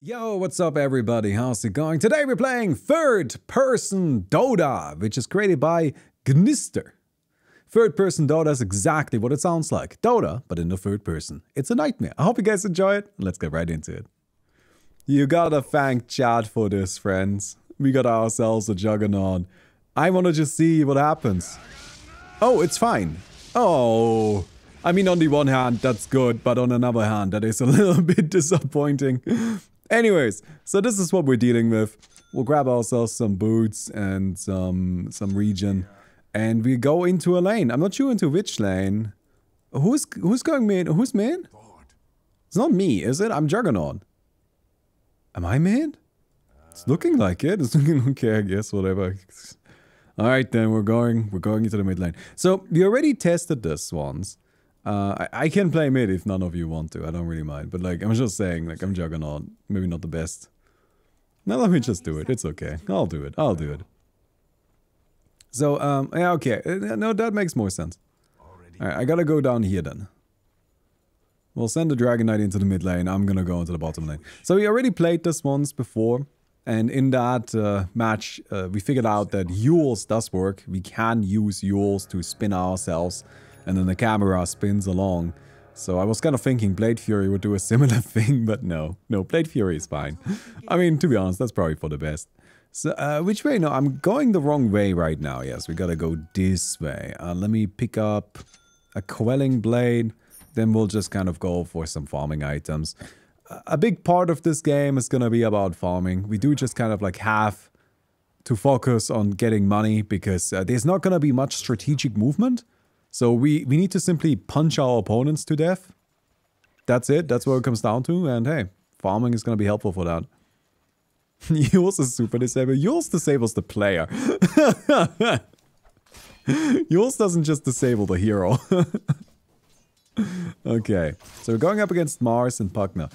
Yo, what's up everybody? How's it going? Today we're playing third-person Dota, which is created by Gnister. Third-person Dota is exactly what it sounds like. Dota, but in the third person. It's a nightmare. I hope you guys enjoy it. Let's get right into it. You gotta thank chat for this, friends. We got ourselves a juggernaut. I wanna just see what happens. Oh, it's fine. Oh, I mean, on the one hand, that's good, but on another hand, that is a little bit disappointing. Anyways, so this is what we're dealing with. We'll grab ourselves some boots and some regen, and we go into a lane. I'm not sure into which lane. Who's going main? Who's main? It's not me, is it? I'm Juggernaut. Am I main? It's looking like it. It's looking okay, I guess. Whatever. All right, then we're going into the mid lane. So we already tested this once. I can play mid if none of you want to. I don't really mind. But like, I'm just saying, like, I'm Juggernaut. Maybe not the best. Now let me just do it. It's okay. I'll do it. I'll do it. So, yeah, okay. No, that makes more sense. Alright, I gotta go down here then. We'll send the Dragon Knight into the mid lane. I'm gonna go into the bottom lane. So we already played this once before. And in that match, we figured out that Yules does work. We can use Yules to spin ourselves. And then the camera spins along. So I was kind of thinking Blade Fury would do a similar thing, but no. No, Blade Fury is fine. I mean, to be honest, that's probably for the best. So, which way? No, I'm going the wrong way right now. Yes, we gotta go this way. Let me pick up a Quelling Blade. Then we'll just kind of go for some farming items. A big part of this game is gonna be about farming. We do just kind of like have to focus on getting money because there's not gonna be much strategic movement. So we need to simply punch our opponents to death. That's it. That's what it comes down to. And hey, farming is going to be helpful for that. Yules is super disabled. Yules disables the player. Yules doesn't just disable the hero. Okay, so we're going up against Mars and Pugna.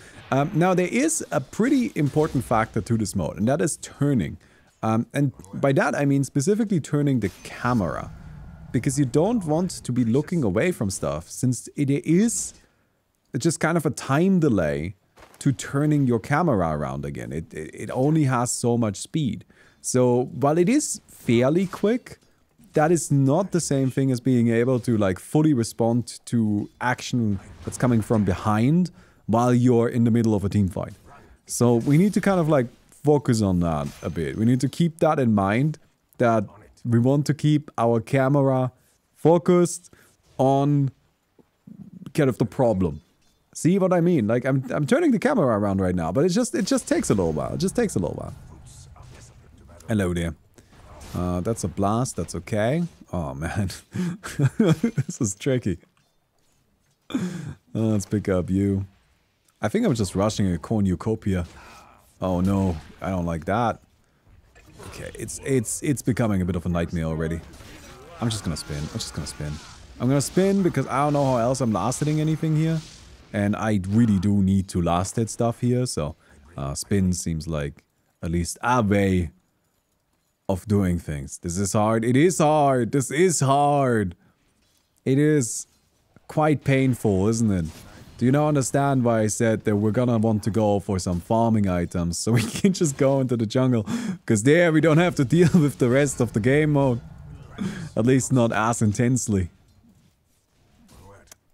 Now there is a pretty important factor to this mode, and that is turning. And by that I mean specifically turning the camera. Because you don't want to be looking away from stuff, since it is just kind of a time delay to turning your camera around again. It only has so much speed. So while it is fairly quick, that is not the same thing as being able to like fully respond to action that's coming from behind while you're in the middle of a team fight. So we need to kind of like focus on that a bit. We need to keep that in mind, that we want to keep our camera focused on kind of the problem. See what I mean? Like I'm turning the camera around right now, but it just takes a little while. It just takes a little while. Hello there. That's a blast. That's okay. Oh man, this is tricky. Let's pick up you. I think I'm just rushing a cornucopia. Oh no, I don't like that. Okay, it's becoming a bit of a nightmare already. I'm just gonna spin. I'm gonna spin because I don't know how else I'm last hitting anything here. And I really do need to last hit stuff here, so spin seems like at least a way of doing things. This is hard. It is hard. This is hard. It is quite painful, isn't it? Do you now understand why I said that we're gonna want to go for some farming items so we can just go into the jungle? Because there we don't have to deal with the rest of the game mode. At least not as intensely.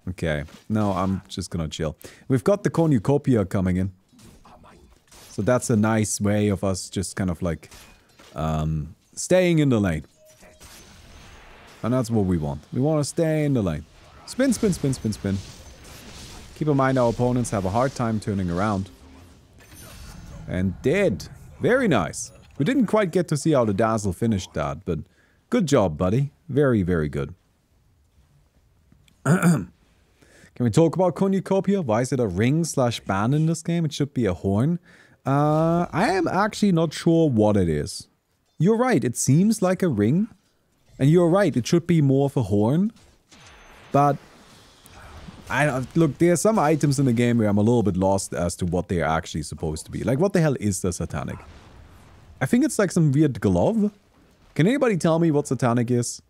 Okay, no, I'm just gonna chill. We've got the cornucopia coming in. So that's a nice way of us just kind of like staying in the lane. And that's what we want. We want to stay in the lane. Spin, spin, spin, spin, spin. Keep in mind our opponents have a hard time turning around. And dead. Very nice. We didn't quite get to see how the Dazzle finished that, but good job, buddy. Very, very good. Can we talk about Cornucopia? Why is it a ring/band in this game? It should be a horn. I am actually not sure what it is. You're right, it seems like a ring. And you're right, it should be more of a horn. But look, there are some items in the game where I'm a little bit lost as to what they're actually supposed to be. Like, what the hell is the Satanic? I think it's like some weird glove. Can anybody tell me what Satanic is?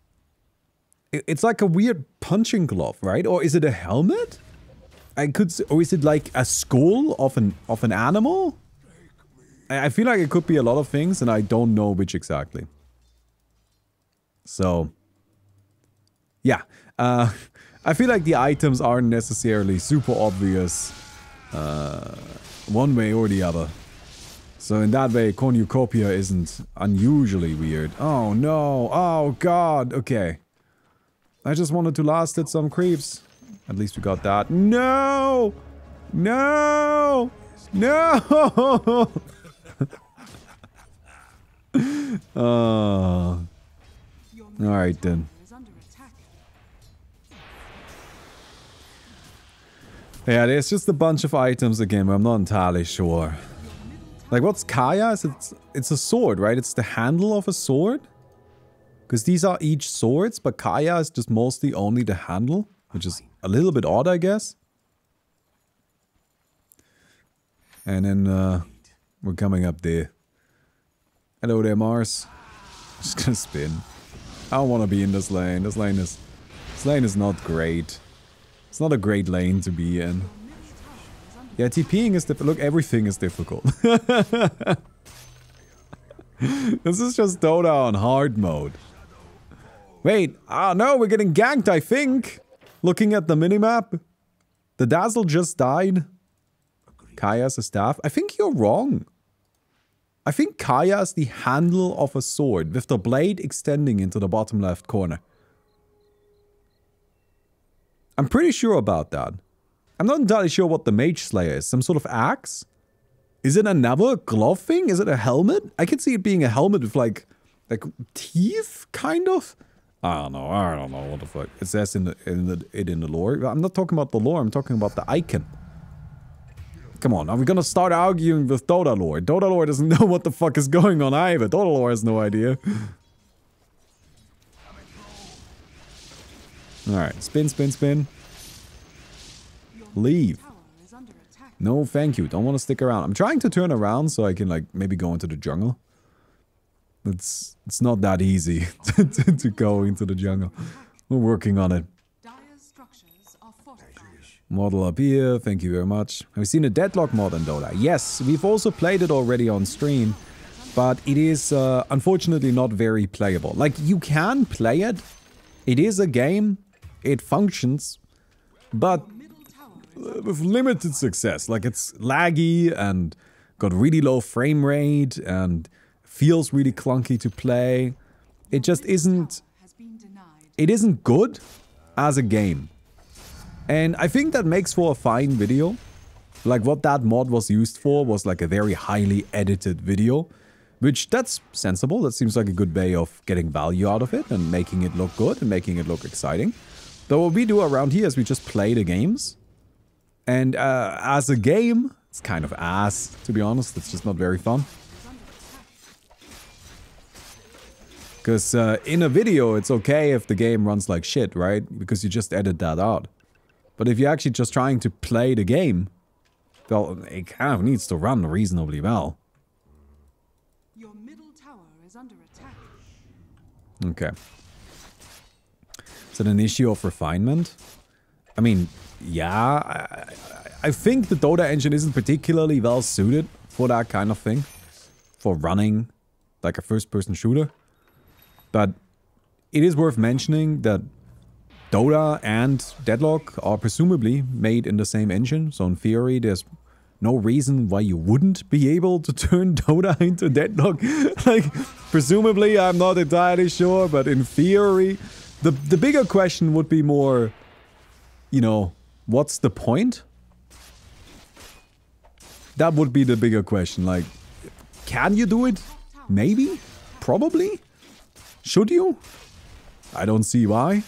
It's like a weird punching glove, right? Or is it a helmet? Or is it like a skull of an animal? I feel like it could be a lot of things, and I don't know which exactly. So, yeah. I feel like the items aren't necessarily super obvious one way or the other. So in that way, cornucopia isn't unusually weird. Oh no, oh god, okay. I just wanted to last at some creeps. At least we got that. No! No! No! Alright then. Yeah, there's just a bunch of items again, but I'm not entirely sure. Like, what's Kaya? It's a sword, right? It's the handle of a sword? Because these are each swords, but Kaya is just mostly only the handle, which is a little bit odd, I guess. And then, we're coming up there. Hello there, Mars. Just gonna spin. I don't want to be in this lane. This lane is not great. It's not a great lane to be in. Yeah, TPing is difficult. Look, everything is difficult. This is just Dota on hard mode. Wait, no, we're getting ganked, I think. Looking at the minimap. The Dazzle just died. Kaya's a staff. I think you're wrong. I think Kaya is the handle of a sword with the blade extending into the bottom left corner. I'm pretty sure about that. I'm not entirely sure what the Mage Slayer is. Some sort of axe? Is it another glove thing? Is it a helmet? I can see it being a helmet with like teeth, kind of. I don't know what the fuck. It says in the lore. I'm not talking about the lore. I'm talking about the icon. Come on, are we gonna start arguing with Dota lore? Dota lore doesn't know what the fuck is going on either. Dota lore has no idea. Alright, spin, spin, spin. Leave. No, thank you. Don't want to stick around. I'm trying to turn around so I can, like, maybe go into the jungle. It's not that easy to go into the jungle. We're working on it. Model up here. Thank you very much. Have you seen a Deadlock mod in Dota? Yes, we've also played it already on stream. But it is, unfortunately, not very playable. Like, you can play it. It is a game. It functions, but with limited success. Like, it's laggy and got really low frame rate and feels really clunky to play. It just isn't... It isn't good as a game. And I think that makes for a fine video. Like, what that mod was used for was like a very highly edited video. Which, that's sensible. That seems like a good way of getting value out of it and making it look good and making it look exciting. But what we do around here is we just play the games. And as a game, it's kind of ass, to be honest. It's just not very fun. Because in a video, it's okay if the game runs like shit, right? Because you just edit that out. But if you're actually just trying to play the game, well, it kind of needs to run reasonably well. Your middle tower is under attack. Okay. Is it an issue of refinement? I mean, yeah, I think the Dota engine isn't particularly well suited for that kind of thing. For running like a first-person shooter. But it is worth mentioning that Dota and Deadlock are presumably made in the same engine. So in theory, there's no reason why you wouldn't be able to turn Dota into Deadlock. Like, presumably, I'm not entirely sure, but in theory, the bigger question would be more, you know, what's the point? That would be the bigger question. Like, can you do it? Maybe? Probably? Should you? I don't see why.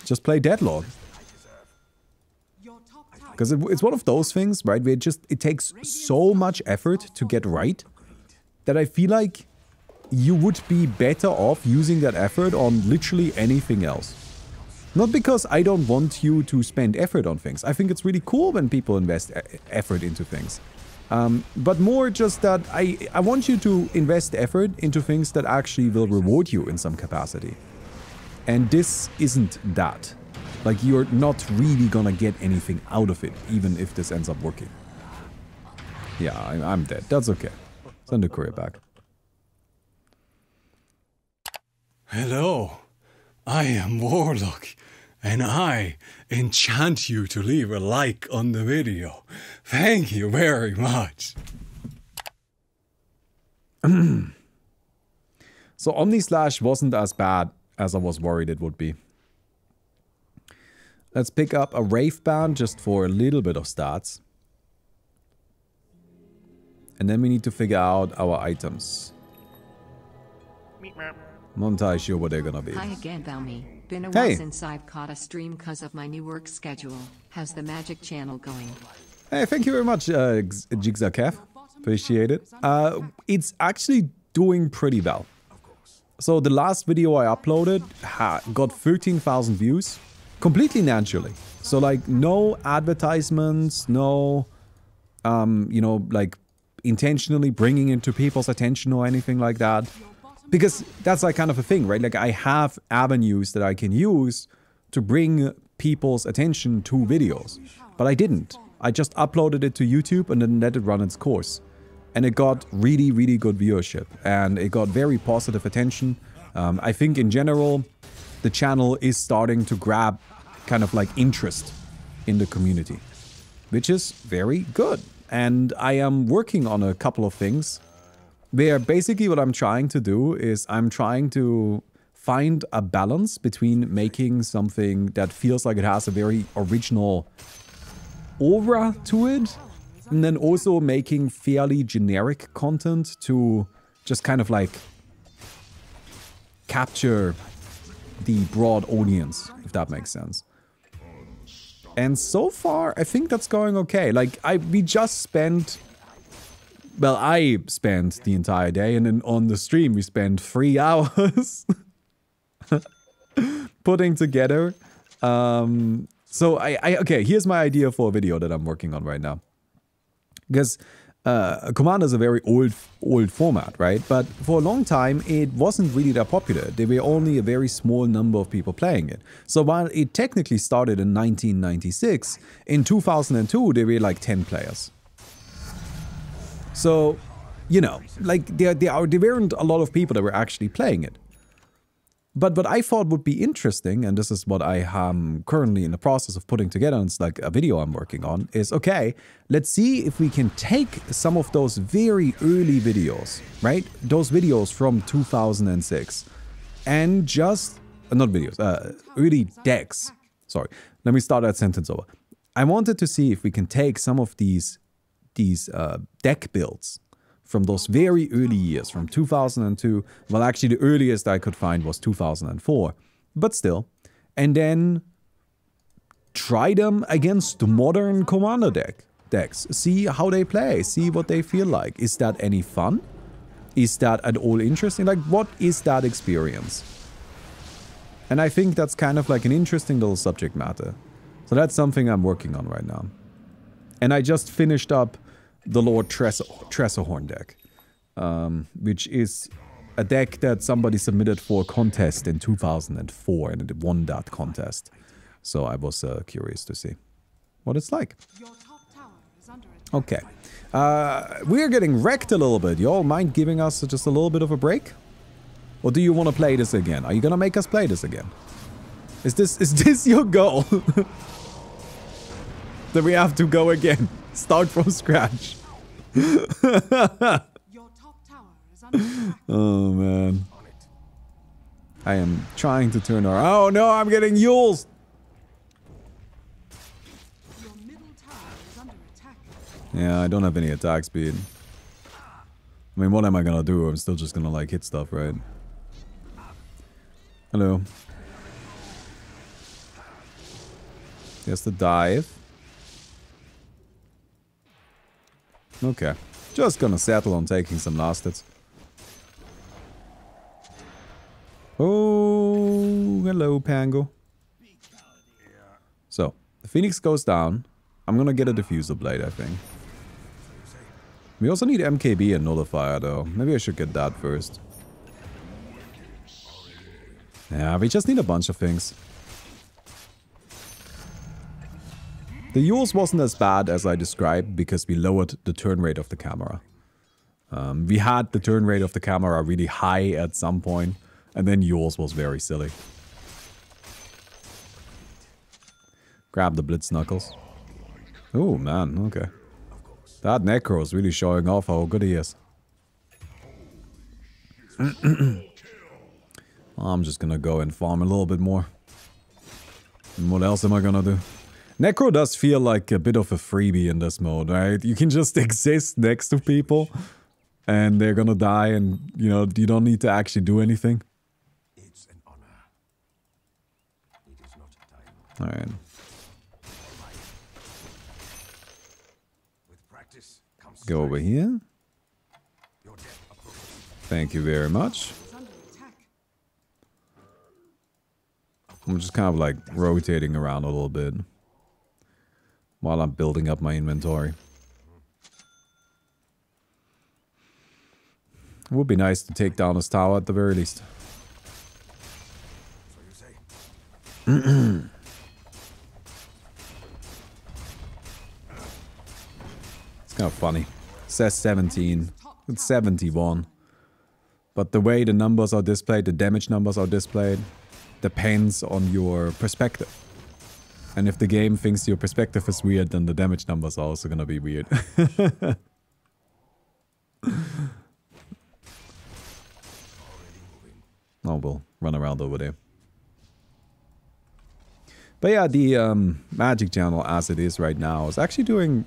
Just play Deadlock. Because it's one of those things, right, where it takes so much effort to get right that I feel like you would be better off using that effort on literally anything else. Not because I don't want you to spend effort on things. I think it's really cool when people invest effort into things. But more just that I want you to invest effort into things that actually will reward you in some capacity. And this isn't that. Like, you're not really gonna get anything out of it, even if this ends up working. Yeah, I'm dead. That's okay. Send the courier back. Hello, I am Warlock, and I enchant you to leave a like on the video. Thank you very much. So Omnislash wasn't as bad as I was worried it would be. Let's pick up a Wraith Band just for a little bit of stats. And then we need to figure out our items. I'm not entirely sure what they're gonna be. Hi again, Baumi. Been a Hey. while since I've caught a stream cause of my new work schedule. How's the magic channel going? Hey, thank you very much, Jigsaw Kev. Appreciate it. It's actually doing pretty well. So the last video I uploaded got 13,000 views. Completely naturally. So like no advertisements, no, you know, like intentionally bringing it to people's attention or anything like that. Because that's like kind of a thing, right? Like I have avenues that I can use to bring people's attention to videos. But I didn't. I just uploaded it to YouTube and then let it run its course. And it got really, really good viewership. And it got very positive attention. I think in general, the channel is starting to grab kind of like interest in the community. Which is very good. And I am working on a couple of things. Where basically what I'm trying to do is I'm trying to find a balance between making something that feels like it has a very original aura to it, and then also making fairly generic content to just kind of like capture the broad audience, if that makes sense. And so far, I think that's going okay. Like, we just spent... Well, I spent the entire day, and then on the stream we spent 3 hours putting together. So okay, here's my idea for a video that I'm working on right now. Because Commander is a very old format, right? But for a long time, it wasn't really that popular. There were only a very small number of people playing it. So while it technically started in 1996, in 2002 there were like 10 players. So, you know, like there weren't a lot of people that were actually playing it. But what I thought would be interesting, and this is what I am currently in the process of putting together, and it's like a video I'm working on, is okay, let's see if we can take some of those very early videos, right? Those videos from 2006, and just, not videos, early decks. Sorry, let me start that sentence over. I wanted to see if we can take some of these deck builds from those very early years, from 2002, well actually the earliest I could find was 2004, but still, and then try them against the modern Commander decks, see how they play, see what they feel like. Is that any fun? Is that at all interesting? Like, what is that experience? And I think that's kind of like an interesting little subject matter. So that's something I'm working on right now. And I just finished up the Lord Tressorhorn deck, which is a deck that somebody submitted for a contest in 2004, and it won that contest. So I was curious to see what it's like. Your top tower is under attack. Okay. We're getting wrecked a little bit. Y'all mind giving us just a little bit of a break? Or do you want to play this again? Are you gonna make us play this again? Is this your goal? That we have to go again. Start from scratch. Your top tower is under attack. Oh, man. I am trying to turn around. Oh, no, I'm getting Yules. Your middle tower is under attack. Yeah, I don't have any attack speed. I mean, what am I gonna do? I'm still just gonna, like, hit stuff, right? Hello. Here's the dive. Okay. Just gonna settle on taking some last hits. Oh, hello, Pango. So, the Phoenix goes down. I'm gonna get a Diffuser Blade, I think. We also need MKB and Nullifier, though. Maybe I should get that first. Yeah, we just need a bunch of things. The Yules wasn't as bad as I described because we lowered the turn rate of the camera. We had the turn rate of the camera really high at some point, and then yours was very silly. Grab the Blitz Knuckles. Oh man, okay. That Necro is really showing off how good he is. I'm just gonna go and farm a little bit more. And what else am I gonna do? Necro does feel like a bit of a freebie in this mode, right? You can just exist next to people and they're gonna die and, you know, you don't need to actually do anything. It's an honor. It is not time. Alright. With practice comes Go over here. your death approaches. Thank you very much. Is under attack. I'm just kind of like rotating around a little bit while I'm building up my inventory. It would be nice to take down this tower at the very least. So you say. It's kind of funny. It says 17. It's 71. But the way the numbers are displayed, the damage numbers are displayed, depends on your perspective. And if the game thinks your perspective is weird, then the damage numbers are also gonna be weird. Oh, we'll run around over there. But yeah, the magic channel as it is right now is actually doing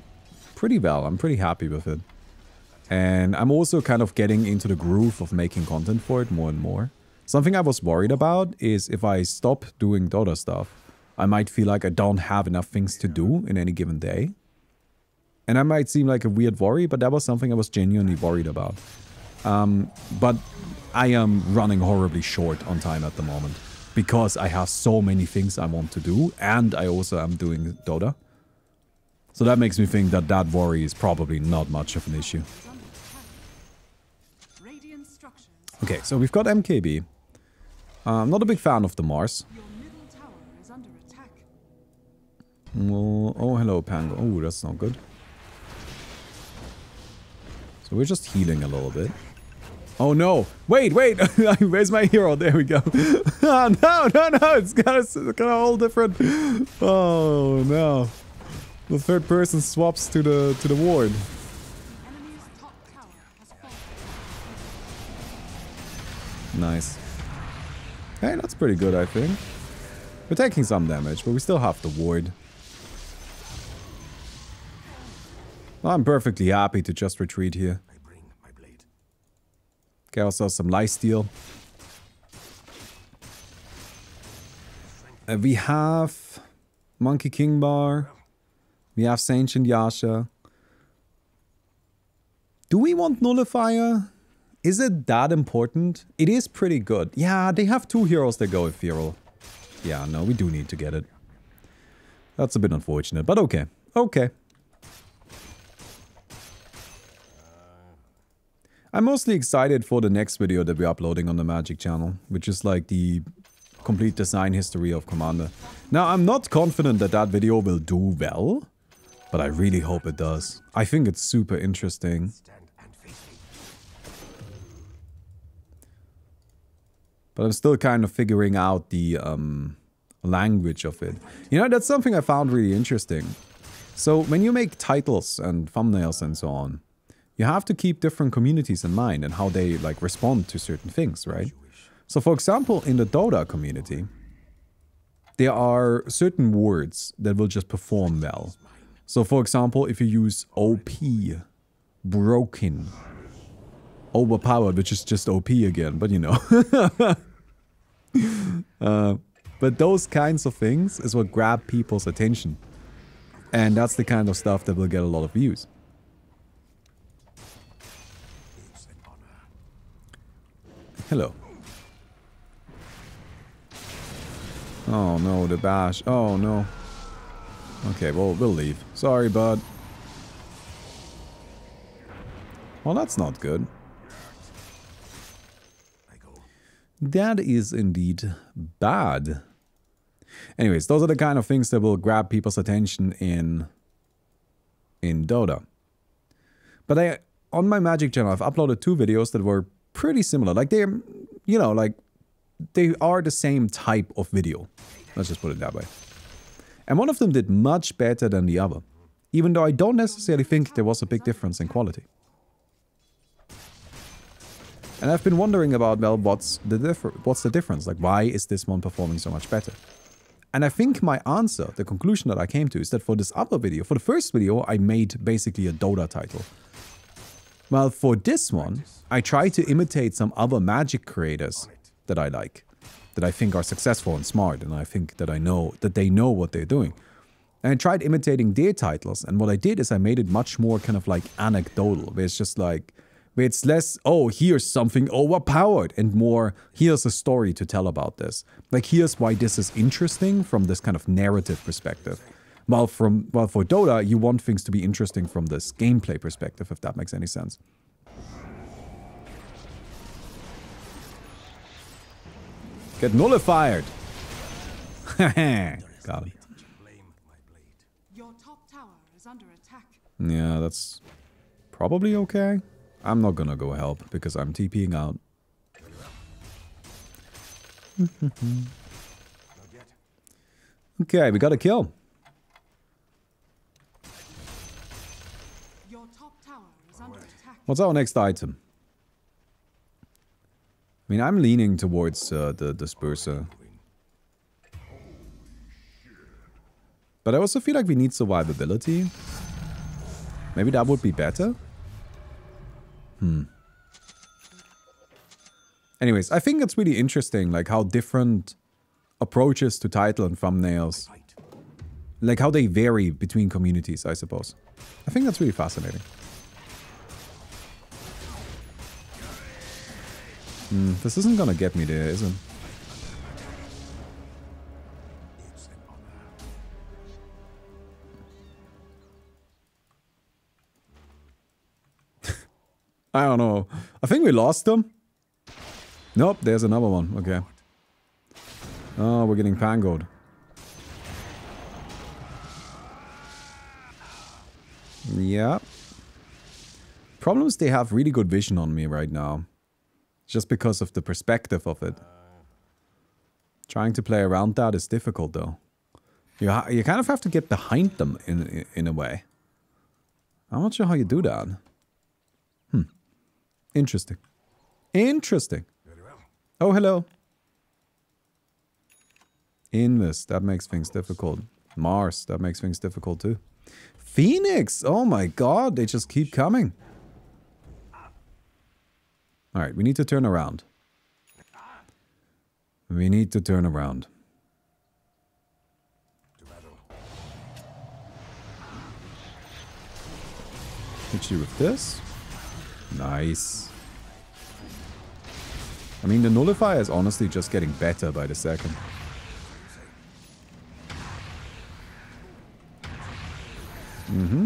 pretty well. I'm pretty happy with it. And I'm also kind of getting into the groove of making content for it more and more. Something I was worried about is if I stop doing Dota stuff, I might feel like I don't have enough things to do in any given day. And that might seem like a weird worry, but that was something I was genuinely worried about. But I am running horribly short on time at the moment because I have so many things I want to do, and I also am doing Dota. So that makes me think that that worry is probably not much of an issue. Is under attack. Radiant structures. Okay, so we've got MKB. I'm not a big fan of the Mars. Your middle tower is under attack. Oh, hello, Pango. Oh, that's not good. So we're just healing a little bit. Oh no! Wait! Where's my hero? There we go. Oh, no! It's got a whole different. Oh no! The third person swaps to the ward. Enemy's top tower has fallen. Nice. Hey, that's pretty good, I think. We're taking some damage, but we still have the ward. I'm perfectly happy to just retreat here. I bring my blade. Okay, also some lifesteal. We have Monkey King Bar. We have Saint Yasha. Do we want Nullifier? Is it that important? It is pretty good. Yeah, they have two heroes that go ethereal. Yeah, no, we do need to get it. That's a bit unfortunate, but okay. Okay. I'm mostly excited for the next video that we're uploading on the Magic channel, which is like the complete design history of Commander. Now, I'm not confident that that video will do well, but I really hope it does. I think it's super interesting. Stand and face me. But I'm still kind of figuring out the language of it. You know, that's something I found really interesting. So when you make titles and thumbnails and so on, you have to keep different communities in mind and how they like respond to certain things, right? So for example, in the Dota community, there are certain words that will just perform well. So for example, if you use OP, broken, overpowered, which is just OP again, but you know. But those kinds of things is what grab people's attention. And that's the kind of stuff that will get a lot of views. It's an honor. Hello. Oh no, the bash. Oh no. Okay, well, we'll leave. Sorry, bud. Well, that's not good. I go. That is indeed bad. Anyways, those are the kind of things that will grab people's attention in Dota. But I on my Magic channel, I've uploaded 2 videos that were pretty similar. Like they're, you know, like they are the same type of video. Let's just put it that way. And one of them did much better than the other, even though I don't necessarily think there was a big difference in quality. And I've been wondering about, well, what's the difference? Like, why is this one performing so much better? And I think my answer, the conclusion that I came to, is that for this other video, for the first video, I made basically a Dota title. Well, for this one, I tried to imitate some other Magic creators that I like, that I think are successful and smart, and I think that they know what they're doing. And I tried imitating their titles, and what I did is I made it much more kind of like anecdotal, where it's just like, where it's less, oh, here's something overpowered, and more, here's a story to tell about this. Like, here's why this is interesting from this kind of narrative perspective. While for Dota, you want things to be interesting from this gameplay perspective, if that makes any sense. Get nullified! Got it. Your top tower is under attack. Yeah, that's probably okay. I'm not gonna go help because I'm TPing out. Okay, we got a kill. Your top tower is under attack. What's our next item? I mean, I'm leaning towards the disperser. But I also feel like we need survivability. Maybe that would be better? Anyways, I think it's really interesting, like how different approaches to title and thumbnails, like how they vary between communities, I suppose. I think that's really fascinating. This isn't gonna get me there, is it? I don't know. I think we lost them. Nope, there's another one. Okay. Oh, we're getting pangoed. Yeah. Problem is they have really good vision on me right now. Just because of the perspective of it. Trying to play around that is difficult though. You kind of have to get behind them in a way. I'm not sure how you do that. Interesting. Interesting. Oh, hello. Invis, that makes things difficult. Mars, that makes things difficult too. Phoenix! Oh my god, they just keep coming. Alright, we need to turn around. We need to turn around. Hit you with this. Nice. I mean, the nullifier is honestly just getting better by the second.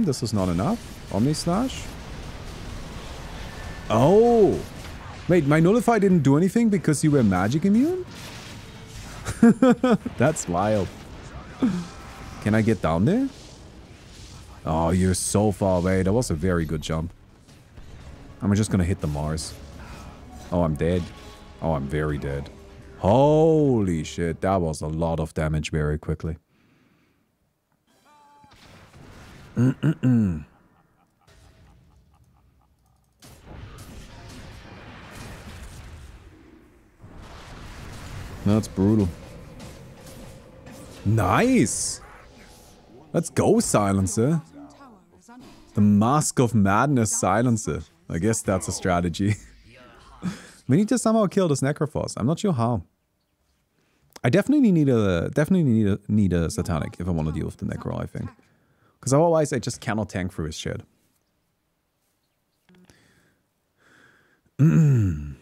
This is not enough. Omni Slash. Oh! Wait, my nullify didn't do anything because you were magic immune? That's wild. Can I get down there? Oh, you're so far away. That was a very good jump. I'm just gonna hit the Mars. Oh, I'm dead. Oh, I'm very dead. Holy shit, that was a lot of damage very quickly. That's brutal. Nice! Let's go, Silencer. The Mask of Madness Silencer. I guess that's a strategy. We need to somehow kill this Necrophos. I'm not sure how. I definitely need a Satanic if I want to deal with the Necro, I think. Because otherwise I just cannot tank through his shit. Can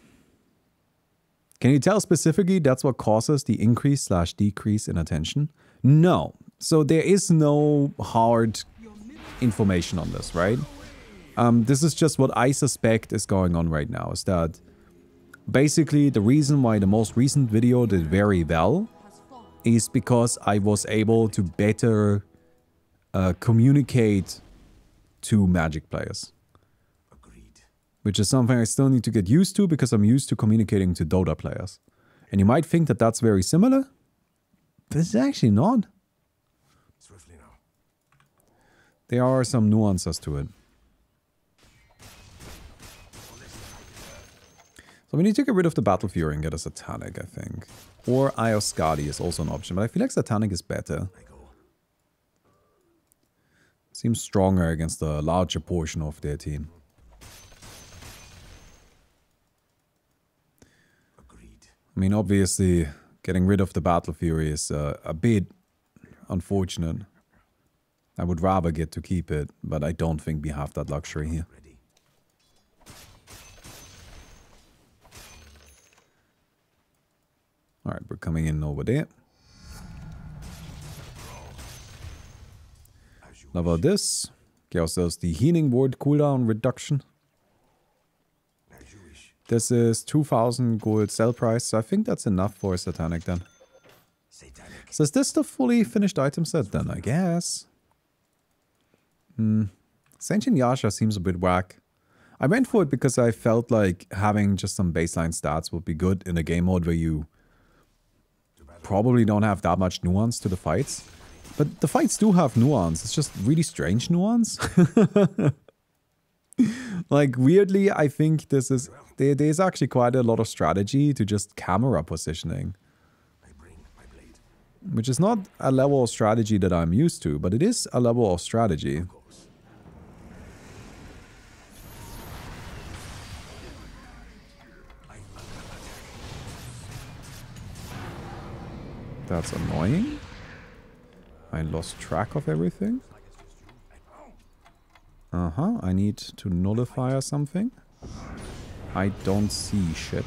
you tell specifically that's what causes the increase/decrease in attention? No. So there is no hard information on this, right? This is just what I suspect is going on right now, is that basically the reason why the most recent video did very well is because I was able to better communicate to Magic players. Agreed. which is something I still need to get used to because I'm used to communicating to Dota players. And you might think that that's very similar, but it's actually not. Swiftly now. There are some nuances to it. So we need to get rid of the Battle Fury and get a Satanic, I think. Or Ioscadi is also an option, but I feel like Satanic is better. Seems stronger against a larger portion of their team. Agreed. I mean, obviously, getting rid of the Battle Fury is a bit unfortunate. I would rather get to keep it, but I don't think we have that luxury here. Ready. Alright, we're coming in over there. Level this. Get ourselves the Healing Ward cooldown reduction. As you wish. This is 2000 gold sell price, so I think that's enough for a Satanic then. Satanic. So is this the fully finished item set then, I guess? Sentient Yasha seems a bit whack. I went for it because I felt like having just some baseline stats would be good in a game mode where you probably don't have that much nuance to the fights. But the fights do have nuance, it's just really strange nuance. Like, weirdly, I think this is... There's actually quite a lot of strategy to just camera positioning. I bring my blade. Which is not a level of strategy that I'm used to, but it is a level of strategy. Of course. That's annoying. I lost track of everything. I need to nullify or something. I don't see shit.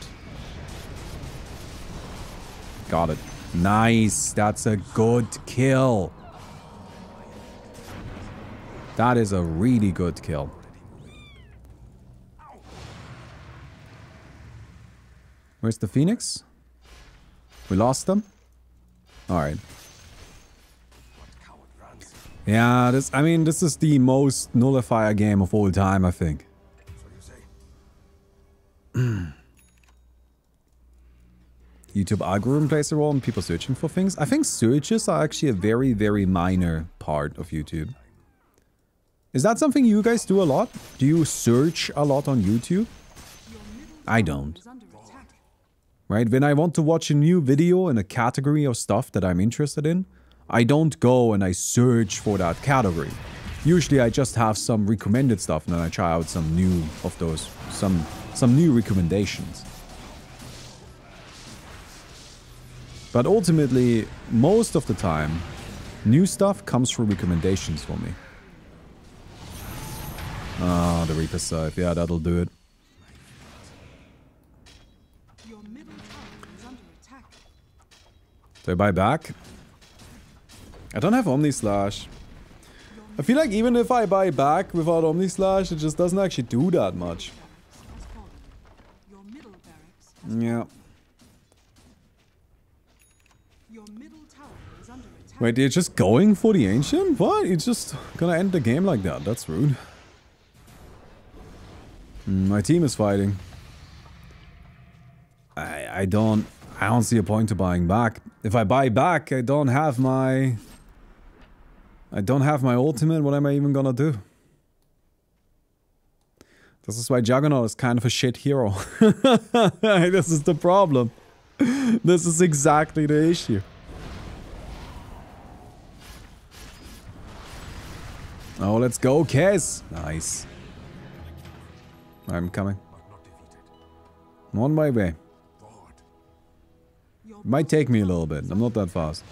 Got it. Nice. That's a good kill. That is a really good kill. Where's the Phoenix? We lost them? Alright. Yeah, this is the most nullifier game of all time, I think. YouTube algorithm plays a role in people searching for things. I think searches are actually a very, very minor part of YouTube. Is that something you guys do a lot? Do you search a lot on YouTube? I don't. Right? When I want to watch a new video in a category of stuff that I'm interested in, I don't go and I search for that category. Usually I just have some recommended stuff and then I try out some new of those, some new recommendations. But ultimately, most of the time, new stuff comes through recommendations for me. Ah, the Reaper Scythe. Yeah, that'll do it. Your middle tower is under attack. Do I buy back? I don't have Omni Slash. I feel like even if I buy back without Omni Slash, it just doesn't actually do that much. Your middle barracks. Yeah. Your middle tower is under attack. Wait, you're just going for the Ancient? What? You're just gonna end the game like that? That's rude. My team is fighting. I don't see a point to buying back. If I buy back, I don't have my ultimate. What am I even gonna do? This is why Juggernaut is kind of a shit hero. This is the problem. This is exactly the issue. Oh, let's go, Kez. Nice. I'm coming. I'm on my way. Might take me a little bit. I'm not that fast.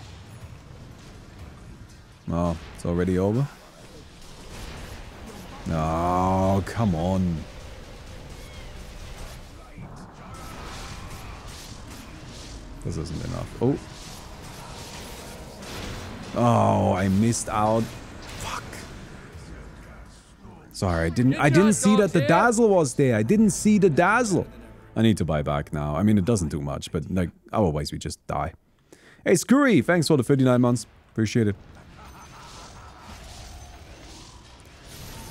Oh, it's already over? Oh, come on. This isn't enough. Oh. Oh, I missed out. Fuck. Sorry, I didn't see that the Dazzle was there. I didn't see the Dazzle. I need to buy back now. I mean, it doesn't do much, but like, otherwise we just die. Hey, Scurry, thanks for the 39 months. Appreciate it.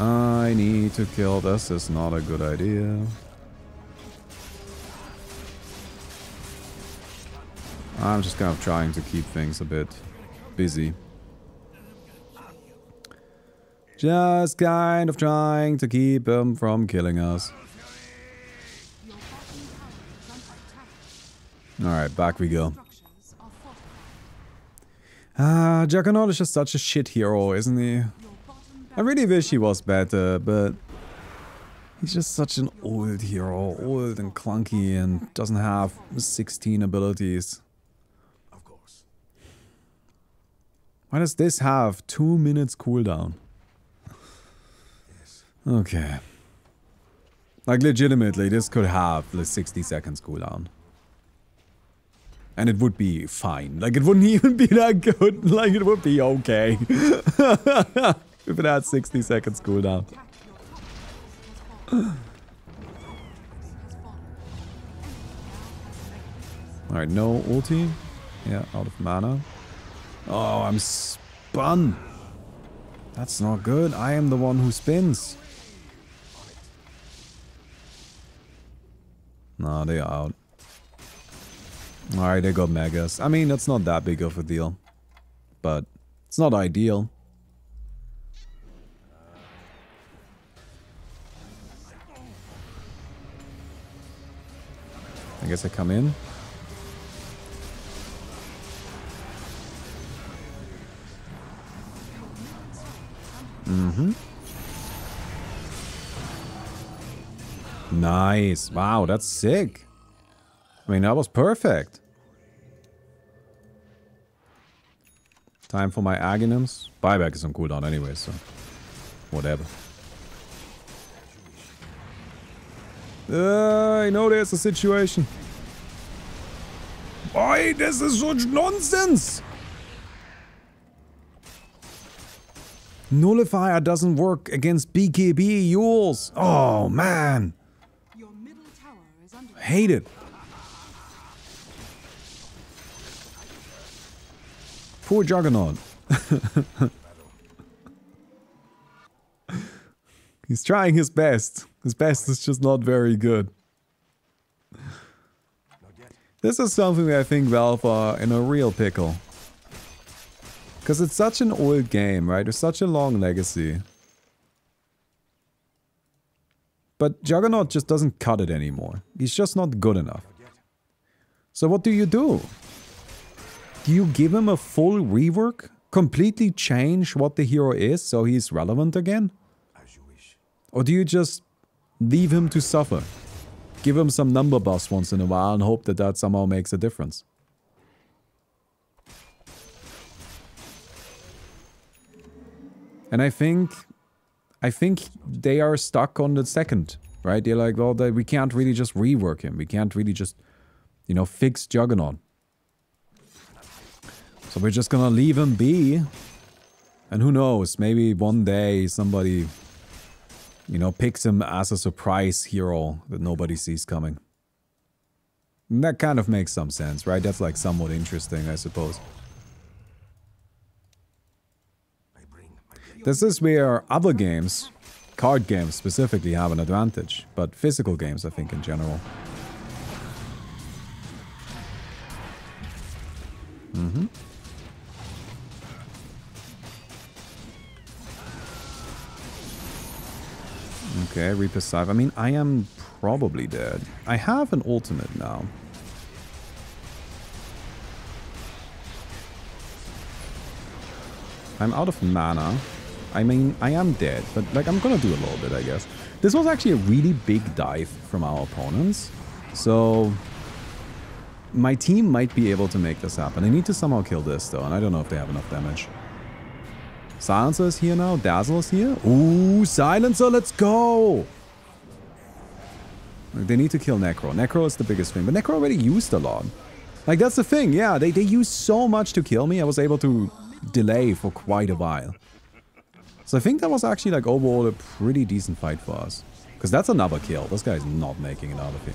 I need to kill this. Is not a good idea. I'm just kind of trying to keep things a bit busy. Just kind of trying to keep him from killing us. Alright, back we go. Juggernaut is just such a shit hero, isn't he? I really wish he was better, but he's just such an old hero. Old and clunky and doesn't have 16 abilities. Of course. Why does this have 2 minutes cooldown? Yes. Okay. Like legitimately, this could have the 60 seconds cooldown. And it would be fine. Like, it wouldn't even be that good. Like, it would be okay. If it had 60 seconds cooldown. Alright, no ulti. Yeah, out of mana. Oh, I'm spun. That's not good. I am the one who spins. No, they are out. Alright, they got megas. I mean, that's not that big of a deal. But it's not ideal. I guess I come in. Mm-hmm. Nice. Wow, that's sick. I mean, that was perfect. Time for my Aghanim's. Buyback is on cooldown anyway, so whatever. I know there's a situation. Boy, this is such nonsense! Nullifier doesn't work against BKB Yules. Oh, man. Your middle tower is under Hate it. Poor Juggernaut. He's trying his best. His best is just not very good. This is something that I think Valve are in a real pickle. Because it's such an old game, right? It's such a long legacy. But Juggernaut just doesn't cut it anymore. He's just not good enough. So what do? Do you give him a full rework? Completely change what the hero is so he's relevant again? As you wish. Or do you just leave him to suffer? Give him some number buffs once in a while and hope that that somehow makes a difference? And I think they are stuck on the second, right? They're like, well, we can't really just rework him. We can't really just, you know, fix Juggernaut. So we're just gonna leave him be. And who knows, maybe one day somebody, you know, picks him as a surprise hero that nobody sees coming. And that kind of makes some sense, right? That's like somewhat interesting, I suppose. This is where other games, card games specifically, have an advantage. But physical games, I think, in general. Mm-hmm. Okay, Reaper's Scythe. I mean, I am probably dead. I have an ultimate now. I'm out of mana. I mean, I am dead, but like, I'm gonna do a little bit, I guess. This was actually a really big dive from our opponents. So my team might be able to make this happen. I need to somehow kill this though, and I don't know if they have enough damage. Silencer is here now. Dazzle is here. Ooh, Silencer, let's go! They need to kill Necro. Necro is the biggest thing, but Necro already used a lot. Like, that's the thing, yeah, they used so much to kill me, I was able to delay for quite a while. So I think that was actually, like, overall a pretty decent fight for us. Because that's another kill. This guy's not making it out of here.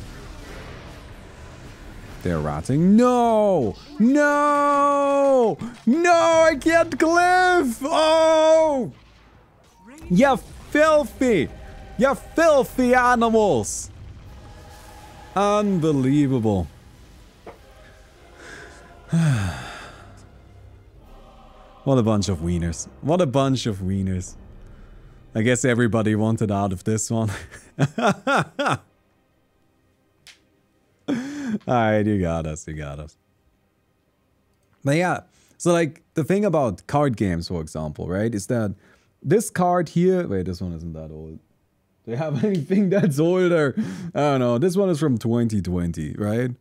They're ratting. No! No! No! I can't cliff! Oh! Yeah, filthy! You filthy animals! Unbelievable. What a bunch of wieners. What a bunch of wieners. I guess everybody wanted out of this one. Alright, you got us, you got us. But yeah, so like the thing about card games, for example, right, is that this card here, wait, this one isn't that old. Do you have anything that's older? I don't know, this one is from 2020, right?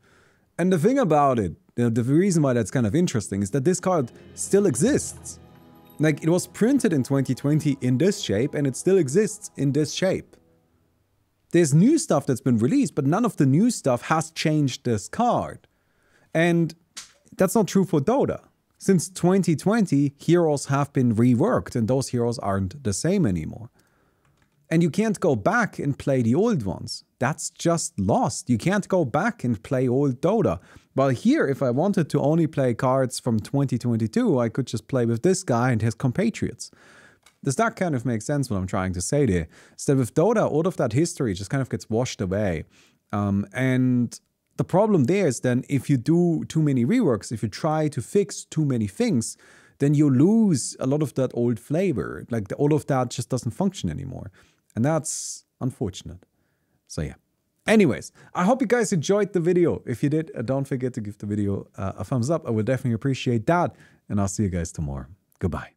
And the thing about it, the reason why that's kind of interesting is that this card still exists. Like, it was printed in 2020 in this shape, and it still exists in this shape. There's new stuff that's been released, but none of the new stuff has changed this card. And that's not true for Dota. Since 2020, heroes have been reworked, and those heroes aren't the same anymore. And you can't go back and play the old ones. That's just lost. You can't go back and play old Dota. Well, here, if I wanted to only play cards from 2022, I could just play with this guy and his compatriots. Does that kind of make sense what I'm trying to say there? So with Dota, all of that history just kind of gets washed away. And the problem there is then if you do too many reworks, if you try to fix too many things, then you lose a lot of that old flavor. Like all of that just doesn't function anymore. And that's unfortunate. So yeah. Anyways, I hope you guys enjoyed the video. If you did, don't forget to give the video a thumbs up. I would definitely appreciate that. And I'll see you guys tomorrow. Goodbye.